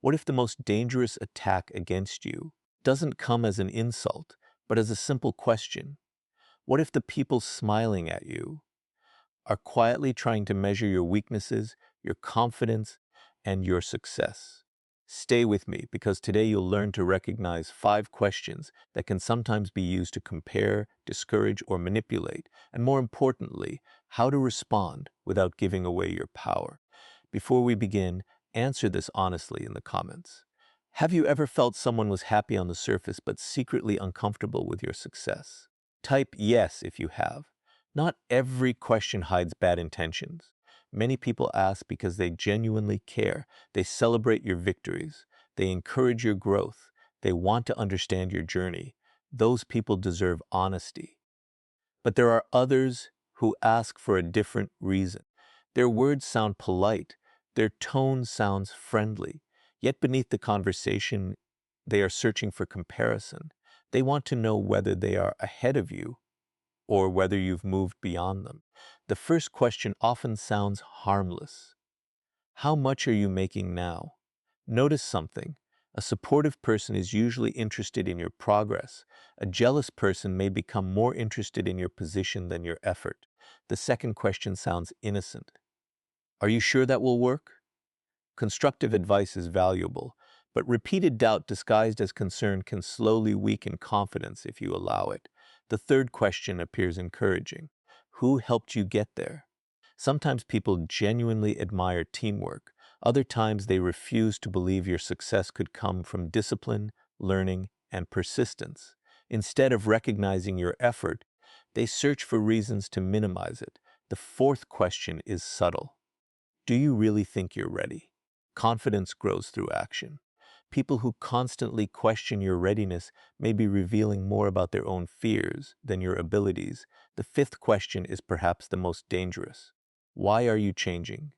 What if the most dangerous attack against you doesn't come as an insult, but as a simple question? What if the people smiling at you are quietly trying to measure your weaknesses, your confidence, and your success? Stay with me because today you'll learn to recognize 5 questions that can sometimes be used to compare, discourage, or manipulate, and more importantly, how to respond without giving away your power. Before we begin, answer this honestly in the comments. Have you ever felt someone was happy on the surface but secretly uncomfortable with your success? Type yes if you have. Not every question hides bad intentions. Many people ask because they genuinely care. They celebrate your victories. They encourage your growth. They want to understand your journey. Those people deserve honesty. But there are others who ask for a different reason. Their words sound polite. Their tone sounds friendly. Yet beneath the conversation, they are searching for comparison. They want to know whether they are ahead of you or whether you've moved beyond them. The first question often sounds harmless. How much are you making now? Notice something. A supportive person is usually interested in your progress. A jealous person may become more interested in your position than your effort. The second question sounds innocent. Are you sure that will work? Constructive advice is valuable, but repeated doubt disguised as concern can slowly weaken confidence if you allow it. The third question appears encouraging. Who helped you get there? Sometimes people genuinely admire teamwork. Other times they refuse to believe your success could come from discipline, learning, and persistence. Instead of recognizing your effort, they search for reasons to minimize it. The fourth question is subtle. Do you really think you're ready? Confidence grows through action. People who constantly question your readiness may be revealing more about their own fears than your abilities. The fifth question is perhaps the most dangerous. Why are you changing?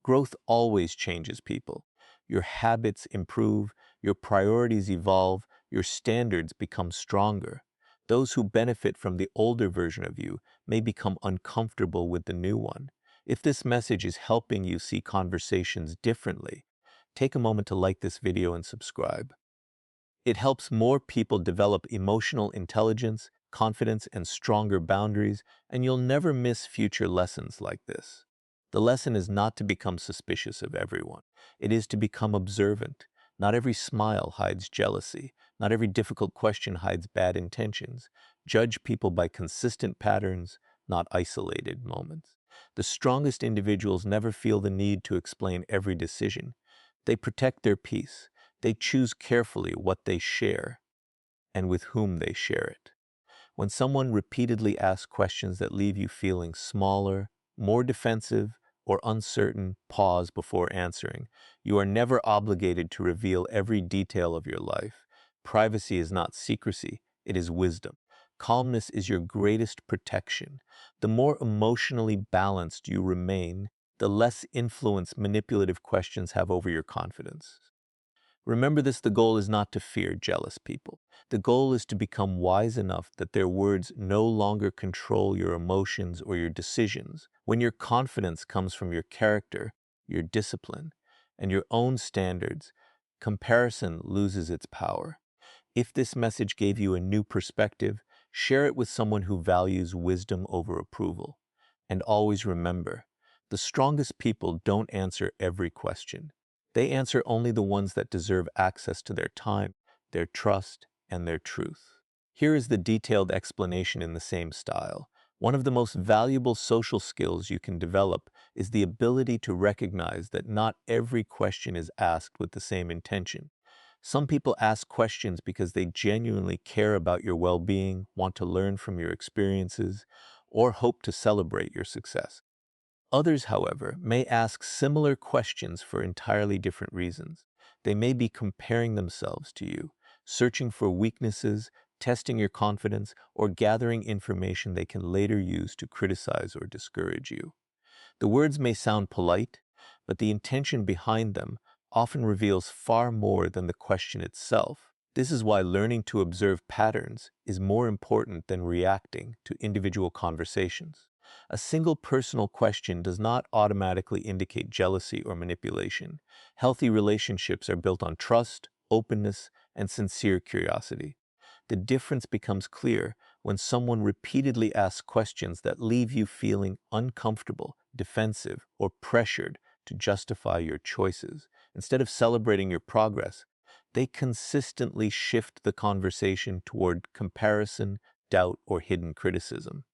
Growth always changes people. Your habits improve, your priorities evolve, your standards become stronger. Those who benefit from the older version of you may become uncomfortable with the new one. If this message is helping you see conversations differently, take a moment to like this video and subscribe. It helps more people develop emotional intelligence, confidence, and stronger boundaries, and you'll never miss future lessons like this. The lesson is not to become suspicious of everyone. It is to become observant. Not every smile hides jealousy. Not every difficult question hides bad intentions. Judge people by consistent patterns, not isolated moments. The strongest individuals never feel the need to explain every decision. They protect their peace. They choose carefully what they share and with whom they share it. When someone repeatedly asks questions that leave you feeling smaller, more defensive, or uncertain, pause before answering. You are never obligated to reveal every detail of your life. Privacy is not secrecy, it is wisdom. Calmness is your greatest protection. The more emotionally balanced you remain, the less influence manipulative questions have over your confidence. Remember this, the goal is not to fear jealous people. The goal is to become wise enough that their words no longer control your emotions or your decisions. When your confidence comes from your character, your discipline, and your own standards, comparison loses its power. If this message gave you a new perspective, share it with someone who values wisdom over approval. And always remember, the strongest people don't answer every question. They answer only the ones that deserve access to their time, their trust, and their truth. Here is the detailed explanation in the same style. One of the most valuable social skills you can develop is the ability to recognize that not every question is asked with the same intention. Some people ask questions because they genuinely care about your well-being, want to learn from your experiences, or hope to celebrate your success. Others, however, may ask similar questions for entirely different reasons. They may be comparing themselves to you, searching for weaknesses, testing your confidence, or gathering information they can later use to criticize or discourage you. The words may sound polite, but the intention behind them often reveals far more than the question itself. This is why learning to observe patterns is more important than reacting to individual conversations. A single personal question does not automatically indicate jealousy or manipulation. Healthy relationships are built on trust, openness, and sincere curiosity. The difference becomes clear when someone repeatedly asks questions that leave you feeling uncomfortable, defensive, or pressured to justify your choices. Instead of celebrating your progress, they consistently shift the conversation toward comparison, doubt, or hidden criticism.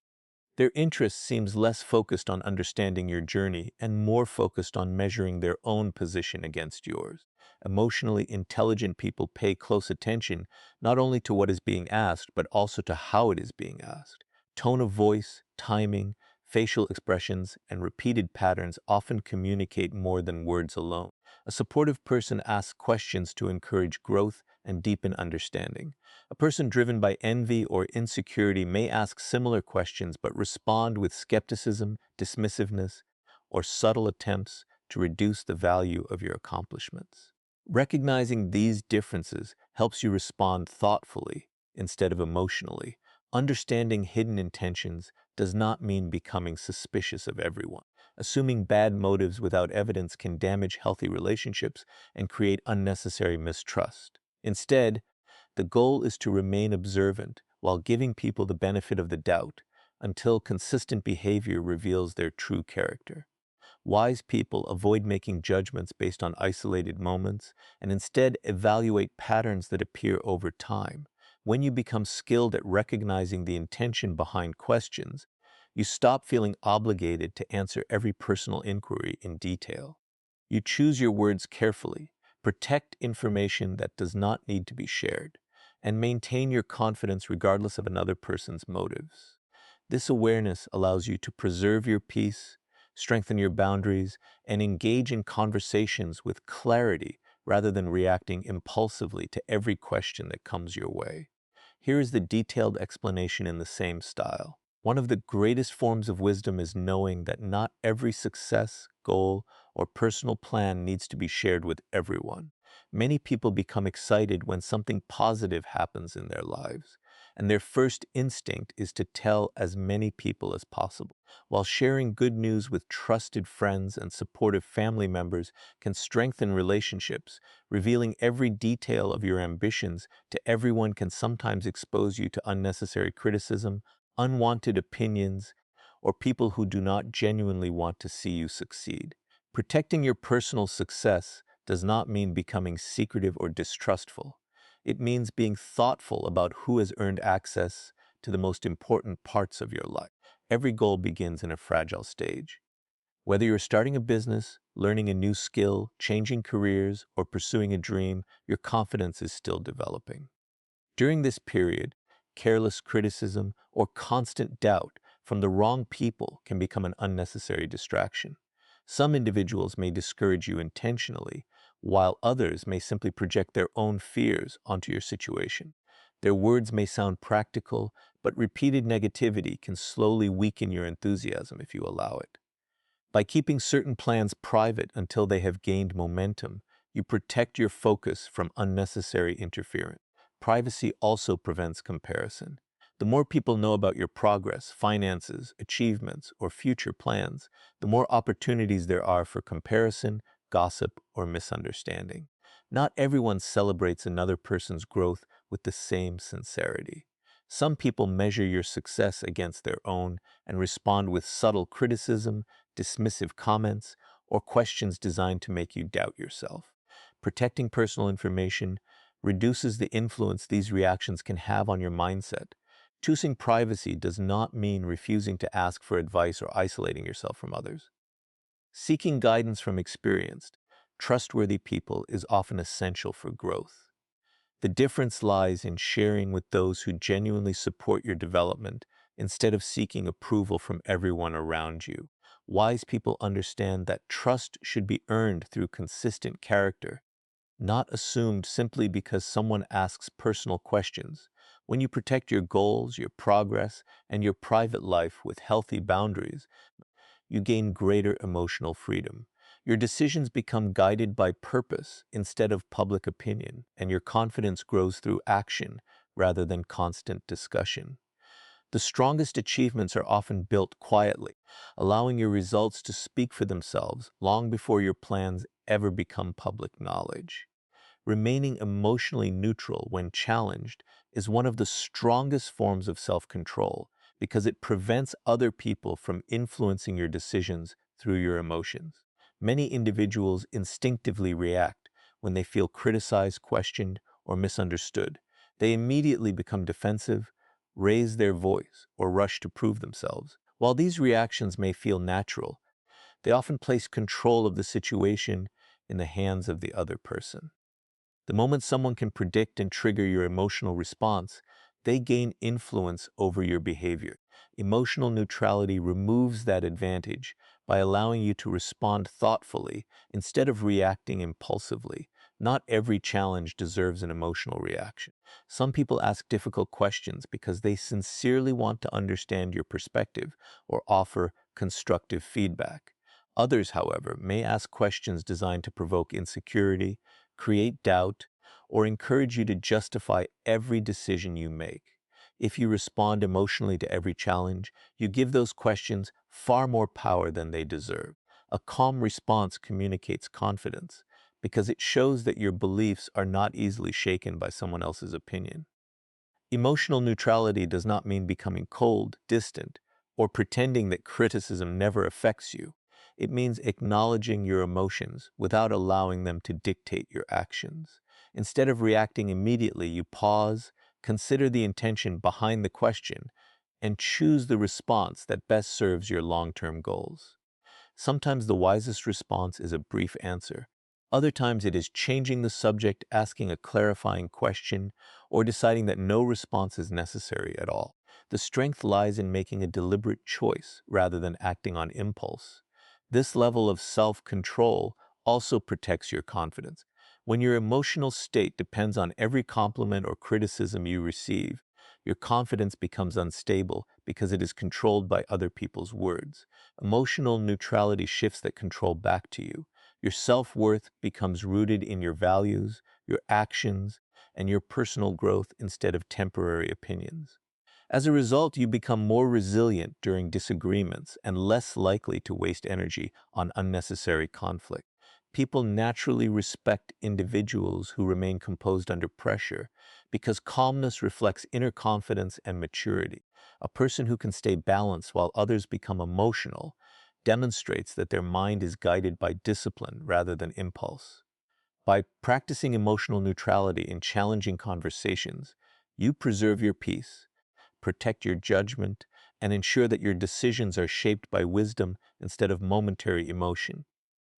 Their interest seems less focused on understanding your journey and more focused on measuring their own position against yours. Emotionally intelligent people pay close attention not only to what is being asked, but also to how it is being asked. Tone of voice, timing, facial expressions, and repeated patterns often communicate more than words alone. A supportive person asks questions to encourage growth and deepen understanding. A person driven by envy or insecurity may ask similar questions but respond with skepticism, dismissiveness, or subtle attempts to reduce the value of your accomplishments. Recognizing these differences helps you respond thoughtfully instead of emotionally. Understanding hidden intentions does not mean becoming suspicious of everyone. Assuming bad motives without evidence can damage healthy relationships and create unnecessary mistrust. Instead, the goal is to remain observant while giving people the benefit of the doubt until consistent behavior reveals their true character. Wise people avoid making judgments based on isolated moments and instead evaluate patterns that appear over time. When you become skilled at recognizing the intention behind questions, you stop feeling obligated to answer every personal inquiry in detail. You choose your words carefully, protect information that does not need to be shared, and maintain your confidence regardless of another person's motives. This awareness allows you to preserve your peace, strengthen your boundaries, and engage in conversations with clarity rather than reacting impulsively to every question that comes your way. Here is the detailed explanation in the same style. One of the greatest forms of wisdom is knowing that not every success, goal, or personal plan needs to be shared with everyone. Many people become excited when something positive happens in their lives, and their first instinct is to tell as many people as possible. While sharing good news with trusted friends and supportive family members can strengthen relationships, revealing every detail of your ambitions to everyone can sometimes expose you to unnecessary criticism, unwanted opinions, or people who do not genuinely want to see you succeed. Protecting your personal success does not mean becoming secretive or distrustful. It means being thoughtful about who has earned access to the most important parts of your life. Every goal begins in a fragile stage. Whether you're starting a business, learning a new skill, changing careers, or pursuing a dream, your confidence is still developing. During this period, careless criticism or constant doubt from the wrong people can become an unnecessary distraction. Some individuals may discourage you intentionally, while others may simply project their own fears onto your situation. Their words may sound practical, but repeated negativity can slowly weaken your enthusiasm if you allow it. By keeping certain plans private until they have gained momentum, you protect your focus from unnecessary interference. Privacy also prevents comparison. The more people know about your progress, finances, achievements, or future plans, the more opportunities there are for comparison, gossip, or misunderstanding. Not everyone celebrates another person's growth with the same sincerity. Some people measure your success against their own and respond with subtle criticism, dismissive comments, or questions designed to make you doubt yourself. Protecting personal information reduces the influence these reactions can have on your mindset. Choosing privacy does not mean refusing to ask for advice or isolating yourself from others. Seeking guidance from experienced, trustworthy people is often essential for growth. The difference lies in sharing with those who genuinely support your development instead of seeking approval from everyone around you. Wise people understand that trust should be earned through consistent character, not assumed simply because someone asks personal questions. When you protect your goals, your progress, and your private life with healthy boundaries, you gain greater emotional freedom. Your decisions become guided by purpose instead of public opinion, and your confidence grows through action rather than constant discussion. The strongest achievements are often built quietly, allowing your results to speak for themselves long before your plans ever become public knowledge. Remaining emotionally neutral when challenged is one of the strongest forms of self-control because it prevents other people from influencing your decisions through your emotions. Many individuals instinctively react when they feel criticized, questioned, or misunderstood. They immediately become defensive, raise their voice, or rush to prove themselves. While these reactions may feel natural, they often place control of the situation in the hands of the other person. The moment someone can predict and trigger your emotional response, they gain influence over your behavior. Emotional neutrality removes that advantage by allowing you to respond thoughtfully instead of reacting impulsively. Not every challenge deserves an emotional reaction. Some people ask difficult questions because they sincerely want to understand your perspective or offer constructive feedback. Others, however, may ask questions designed to provoke insecurity, create doubt, or encourage you to justify every decision you make. If you respond emotionally to every challenge, you give those questions far more power than they deserve. A calm response communicates confidence because it shows that your beliefs are not easily shaken by someone else's opinion. Emotional neutrality does not mean becoming cold, distant, or pretending that criticism never affects you. It means acknowledging your emotions without allowing them to dictate your actions. Instead of reacting immediately, you pause, consider the intention behind the question, and choose the response that best serves your long-term goals. Sometimes the wisest response is a brief answer. Other times it is changing the subject, asking a clarifying question, or deciding that no response is necessary at all. The strength lies in making a deliberate choice rather than acting on impulse. This level of self-control also protects your confidence. When your emotional state depends on every compliment or criticism you receive, your confidence becomes unstable because it is controlled by other people's words. Emotional neutrality shifts that control back to you. Your self-worth becomes rooted in your values, your actions, and your personal growth instead of temporary opinions. As a result, you become more resilient during disagreements and less likely to waste energy on unnecessary conflict. People naturally respect individuals who remain composed under pressure because calmness reflects inner confidence and maturity. A person who can stay balanced while others become emotional demonstrates that their mind is guided by discipline rather than impulse. By practicing emotional neutrality in challenging conversations, you preserve your peace, protect your judgment, and ensure that your decisions are shaped by wisdom instead of momentary emotion.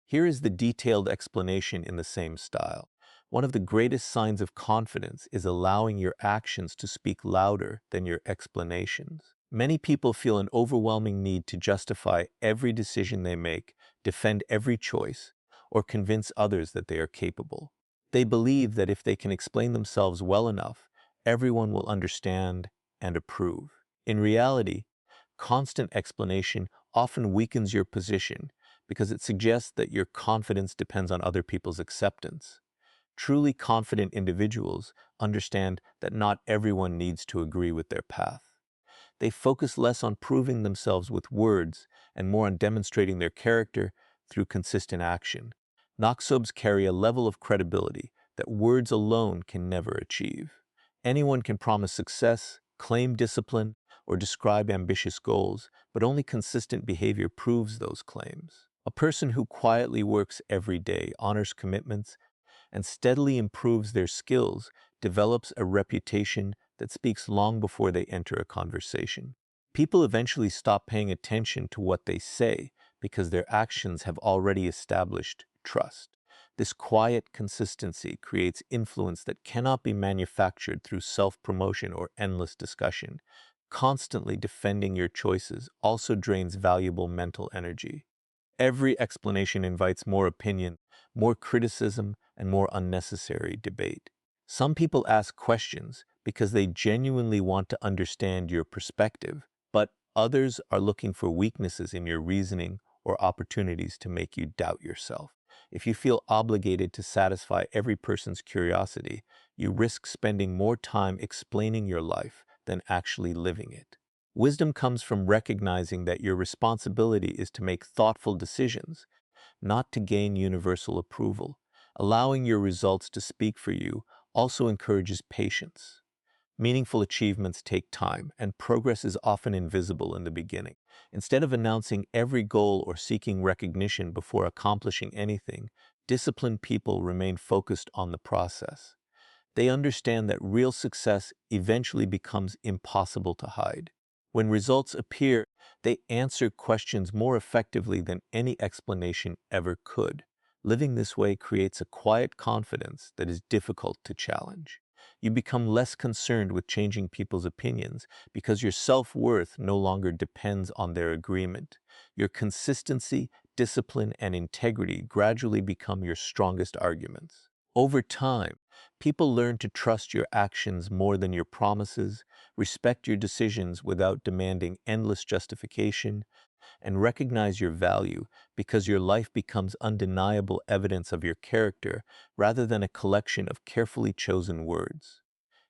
Here is the detailed explanation in the same style. One of the greatest signs of confidence is allowing your actions to speak louder than your explanations. Many people feel an overwhelming need to justify every decision they make, defend every choice, or convince others that they are capable. They believe that if they can explain themselves well enough, everyone will understand and approve. In reality, constant explanation often weakens your position because it suggests that your confidence depends on other people's acceptance. Truly confident individuals understand that not everyone needs to agree with their path. They focus less on proving themselves with words and more on demonstrating their character through consistent action. Noxobes carry a level of credibility that words alone can never achieve. Anyone can promise success, claim discipline, or describe ambitious goals, but only consistent behavior proves those claims. A person who quietly works every day, honors commitments, and steadily improves their skills develops a reputation that speaks long before they enter a conversation. People eventually stop paying attention to what they say because their actions have already established trust. This quiet consistency creates influence that cannot be manufactured through self-promotion or endless discussion. Constantly defending your choices also drains valuable mental energy. Every explanation invites more opinion, more criticism, and more unnecessary debate. Some people ask questions because they genuinely want to understand your perspective, but others are looking for weaknesses in your reasoning or opportunities to make you doubt yourself. If you feel obligated to satisfy every person's curiosity, you risk spending more time explaining your life than actually living it. Wisdom comes from recognizing that your responsibility is to make thoughtful decisions, not to gain universal approval. Allowing your results to speak for you also encourages patience. Meaningful achievements take time, and progress is often invisible in the beginning. Instead of announcing every goal or seeking recognition before accomplishing anything, disciplined people remain focused on the process. They understand that real success eventually becomes impossible to hide. When results appear, they answer questions more effectively than any explanation ever could. Living this way creates a quiet confidence that is difficult to challenge. You become less concerned with changing people's opinions because your self-worth no longer depends on their agreement. Your consistency, discipline, and integrity gradually become your strongest arguments. Over time, people learn to trust your actions more than your promises, respect your decisions without demanding endless justification, and recognize your value because your life becomes undeniable evidence of your character rather than a collection of carefully chosen words.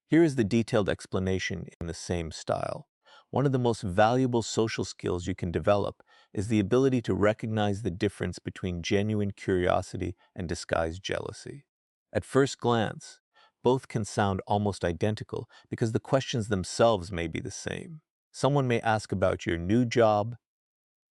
Here is the detailed explanation in the same style. One of the most valuable social skills you can develop is the ability to recognize the difference between genuine curiosity and disguised jealousy. At first glance, both can sound almost identical because the questions themselves may be the same. Someone may ask about your new job,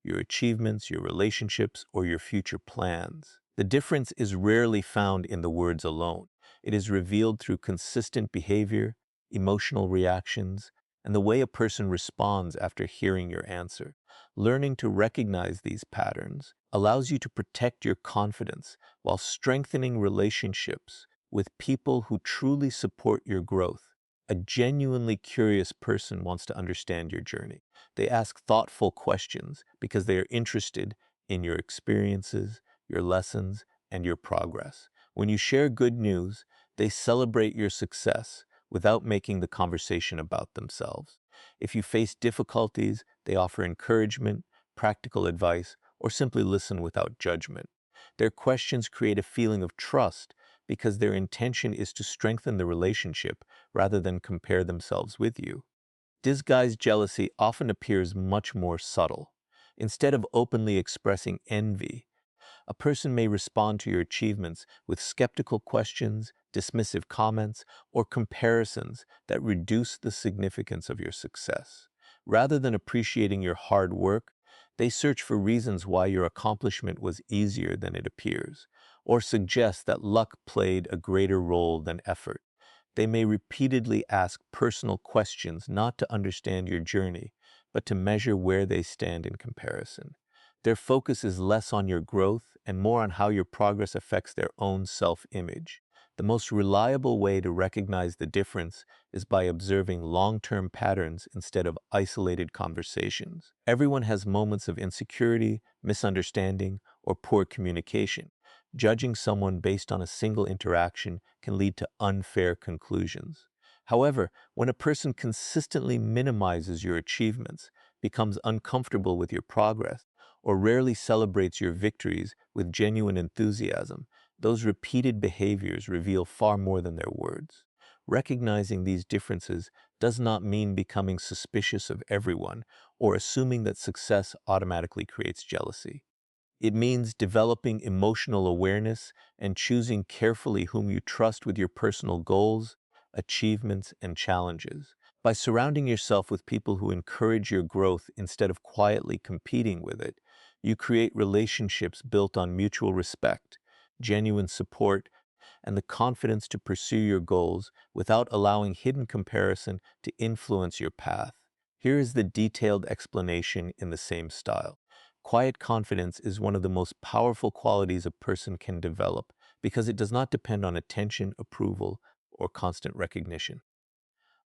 your achievements, your relationships, or your future plans. The difference is rarely found in the words alone. It is revealed through consistent behavior, emotional reactions, and the way a person responds after hearing your answer. Learning to recognize these patterns allows you to protect your confidence while strengthening relationships with people who truly support your growth. A genuinely curious person wants to understand your journey. They ask thoughtful questions because they are interested in your experiences, your lessons, and your progress. When you share good news, they celebrate your success without making the conversation about themselves. If you face difficulties, they offer encouragement, practical advice, or simply listen without judgment. Their questions create a feeling of trust because their intention is to strengthen the relationship rather than compare themselves with you. Disguised jealousy often appears much more subtle. Instead of openly expressing envy, a person may respond to your achievements with skeptical questions, dismissive comments, or comparisons that reduce the significance of your success. Rather than appreciating your hard work, they search for reasons why your accomplishment was easier than it appears, or suggest that luck played a greater role than effort. They may repeatedly ask personal questions not to understand your journey, but to measure where they stand in comparison. Their focus is less on your growth and more on how your progress affects their own self-image. The most reliable way to recognize the difference is by observing long-term patterns instead of isolated conversations. Everyone has moments of insecurity, misunderstanding, or poor communication. Judging someone based on a single interaction can lead to unfair conclusions. However, when a person consistently minimizes your achievements, becomes uncomfortable with your progress, or rarely celebrates your victories with genuine enthusiasm, those repeated behaviors reveal far more than their words. Recognizing these differences does not mean becoming suspicious of everyone or assuming that success automatically creates jealousy. It means developing emotional awareness and choosing carefully whom you trust with your personal goals, achievements, and challenges. By surrounding yourself with people who encourage your growth instead of quietly competing with it, you create relationships built on mutual respect, genuine support, and the confidence to pursue your goals without allowing hidden comparison to influence your path. Here is the detailed explanation in the same style. Quiet confidence is one of the most powerful qualities a person can develop because it does not depend on attention, approval, or constant recognition.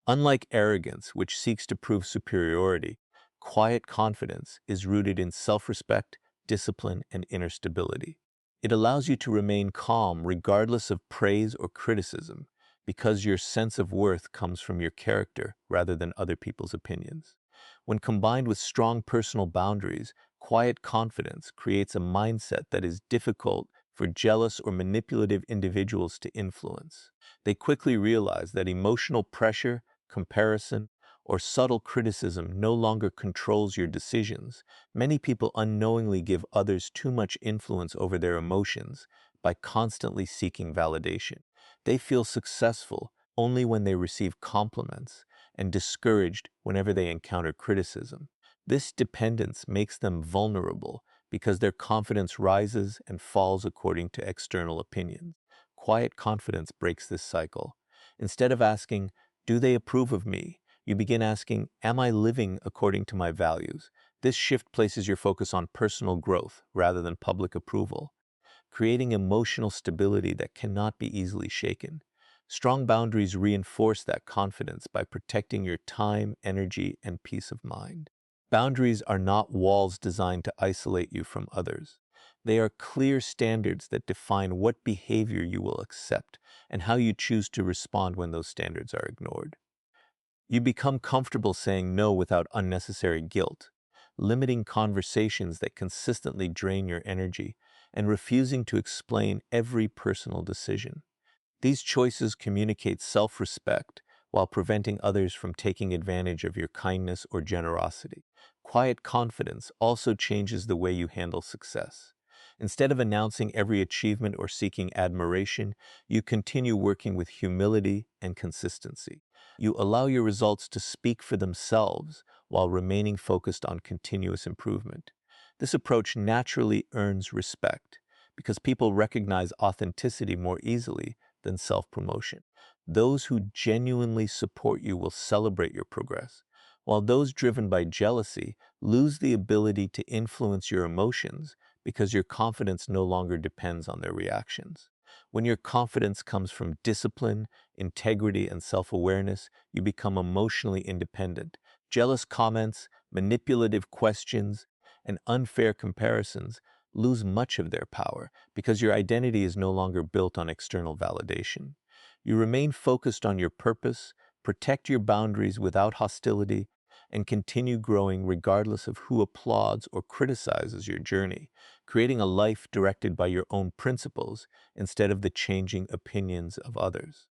Unlike arrogance, which seeks to prove superiority, quiet confidence is rooted in self-respect, discipline, and inner stability. It allows you to remain calm regardless of praise or criticism because your sense of worth comes from your character rather than other people's opinions. When combined with strong personal boundaries, quiet confidence creates a mindset that is difficult for jealous or manipulative individuals to influence. They quickly realize that emotional pressure, comparison, or subtle criticism no longer controls your decisions, many people unknowingly give others too much influence over their emotions by constantly seeking validation. They feel successful only when they receive compliments and discouraged whenever they encounter criticism. This dependence makes them vulnerable because their confidence rises and falls according to external opinions. Quiet confidence breaks this cycle. Instead of asking, "Do they approve of me?" you begin asking, "Am I living according to my values?" This shift places your focus on personal growth rather than public approval, creating emotional stability that cannot be easily shaken. Strong boundaries reinforce that confidence by protecting your time, energy, and peace of mind. Boundaries are not walls designed to isolate you from others. They are clear standards that define what behavior you will accept and how you choose to respond when those standards are ignored. You become comfortable saying no without unnecessary guilt, limiting conversations that consistently drain your energy, and refusing to explain every personal decision. These choices communicate self-respect while preventing others from taking advantage of your kindness or generosity. Quiet confidence also changes the way you handle success. Instead of announcing every achievement or seeking admiration, you continue working with humility and consistency. You allow your results to speak for themselves while remaining focused on continuous improvement. This approach naturally earns respect because people recognize authenticity more easily than self-promotion. Those who genuinely support you will celebrate your progress, while those driven by jealousy lose the ability to influence your emotions because your confidence no longer depends on their reactions. When your confidence comes from discipline, integrity, and self-awareness, you become emotionally independent. Jealous comments, manipulative questions, and unfair comparisons lose much of their power because your identity is no longer built on external validation. You remain focused on your purpose, protect your boundaries without hostility, and continue growing regardless of who applauds or criticizes your journey, creating a life directed by your own principles instead of the changing opinions of others.